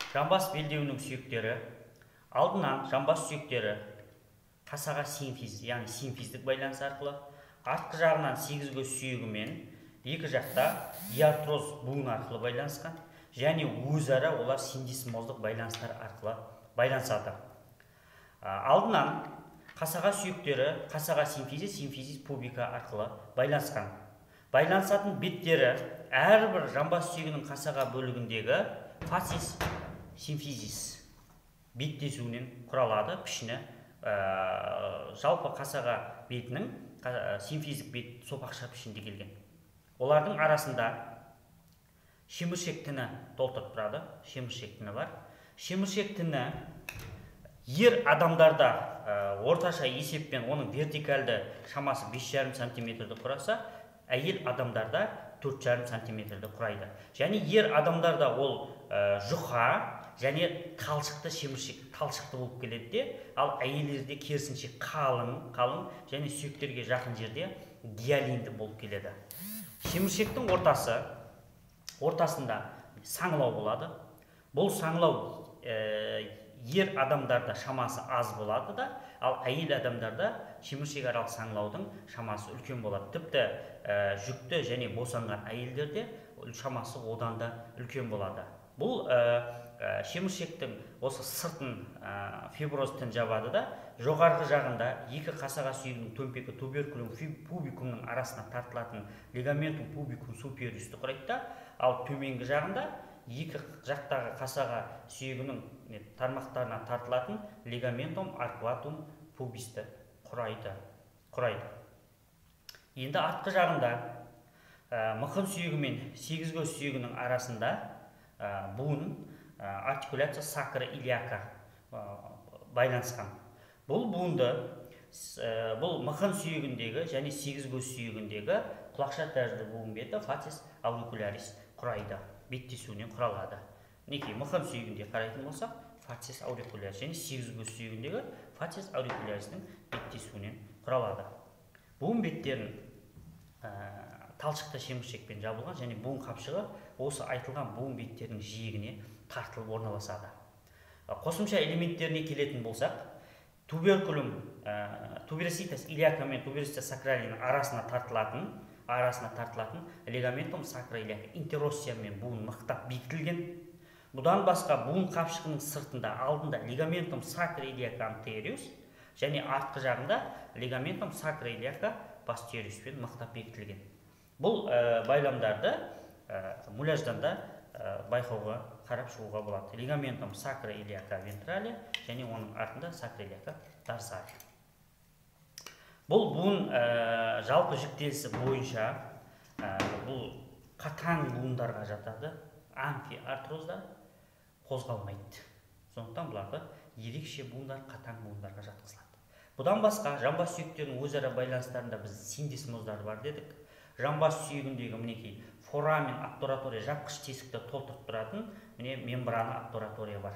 Жамбас белдеуінің сүйектері алдынан жамбас сүйектері қасаға симфиз, яғни симфиздік байланыс арқылы, артқы жағынан сегіз көз сүйегімен екі жақта диартроз буын арқылы байланысқан, және өзара олар синдесмоздық байланыстар арқылы байланысады. Алдынан қасаға сүйектері қасаға симфизис, симфизис пубика арқылы байланысқан. Байланысатын беттері әрбір жамбас сүйегінің қасаға бөлігіндегі фасис симфизис беттесуінен құралады. Пішіні жалпы қасаға бетінің симфизик бет сопақша пішінде келген. Олардың арасында шеміршек тіні толтырып тұрады. Шеміршек тіні бар. Шеміршек тіні ер адамдарда орташа есеппен оның вертикалды шамасы 5,5 сантиметрді құраса, әйел адамдарда 4,5 сантиметрді құрайды. Және ер адамдарда ол жұқа және талшықты шеміршек, талшықты болып келеді де, ал әйелдерде керісінше қалың және сүйектерге жақын жерде гиалинді болып келеді. Шеміршектің ортасында саңылау болады. Бұл саңылау ер адамдарда шамасы аз болады да, ал әйел адамдарда шеміршек аралық саңылаудың шамасы үлкен болады. Тіпті жүкті және босанған әйелдерде шамасы одан да үлкен болады. Бұл шеміршектің осы сыртын фиброз тін жабады да, жоғарғы жағында екі қасаға сүйегінің төмпегі туберкулум пубикумның арасына тартылатын лигаментум пубикум супериусты құрайды да, ал төменгі жағында екі жақтағы қасаға сүйегінің тармақтарына тартылатын лигаментум аркватум пубисті құрайды. Енді артқы жағында мықын сүйегі мен сегіз көз сүйегінің арасында буын артикуляция сакра илиака байланысқан. Бұл буынды бұл мықын сүйегіндегі және сегіз көз сүйегіндегі құлақша тәрізді буын беті фасис аурикулярис құрайды, беттесуінен құралады. Мінекей мықын сүйегінде қарайтын болсақ, фасис аурикулярис және сегіз көз сүйегіндегі фасис аурикулярисінің беттесуінен құралады. Буын беттерін талшықты шеміршекпен жабылған және буын қапшығы осы айтылған буын беттерінің жиегіне тартылып орналасады. Қосымша элементтеріне келетін болсақ, тубероситас илиака мен тубероситас сакралінің арасына тартылатын лигаментум сакра илиака интероссиямен буын мықтап бекітілген. Бұдан басқа буын қапшығының сыртында алдында лигаментум сакра илиака антериус және артқы жағында лигаментум сакра илиака постериуспен мықтап бекітілген. Бұл байламдарды муляждан да байқауға, қарап шығуға болады. Лигаментум сакра илиака вентрали және оның артында сакра илиака дорсали. Бұл буын жалпы жіктелісі бойынша бұл қатаң буындарға жатады. Амфиартроздар қозғалмайды. Сондықтан бұларды ерекше буындар қатаң буындарға жатқызылады. Бұдан басқа жамбас сүйектерінің өзара байланыстарында біз синдесмоздар бар дедік. Жамбас сүйегіндегі мінекей форамин обтуратория жапқыш тесікті толтырып тұратын мембрана обтуратория бар.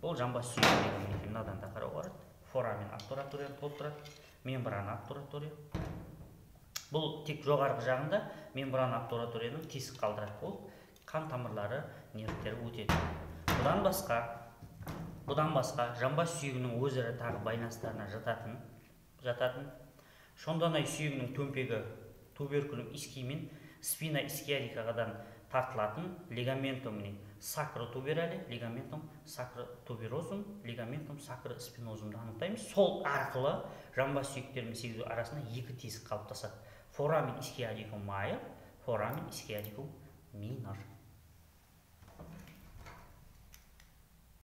Бұл жамбас сүйегіндегі мінекей мынадан да қарауға болады. Форамин обтураторияны толтырады, мембрана обтуратория. Бұл тек жоғарғы жағында мембрана обтураторияның тесік қалдырады болып, қан тамырлары, нервтері өтеді. Бұдан басқа жамбас сүйегінің өзара тағы байланыстарына жататын шонданай сүйегінің төмпегі туберкулум исхий мен спина исхиадикадан тартылатын лигаментум сакротуберали, лигаментум сакротуберозум, лигаментум сакроспинозумды анықтаймыз. Сол арқылы жамбас сүйектер мен сегіз арасында екі тесік қалыптасады. Форамин исхиадикум майор, форамин исхиадикум минор.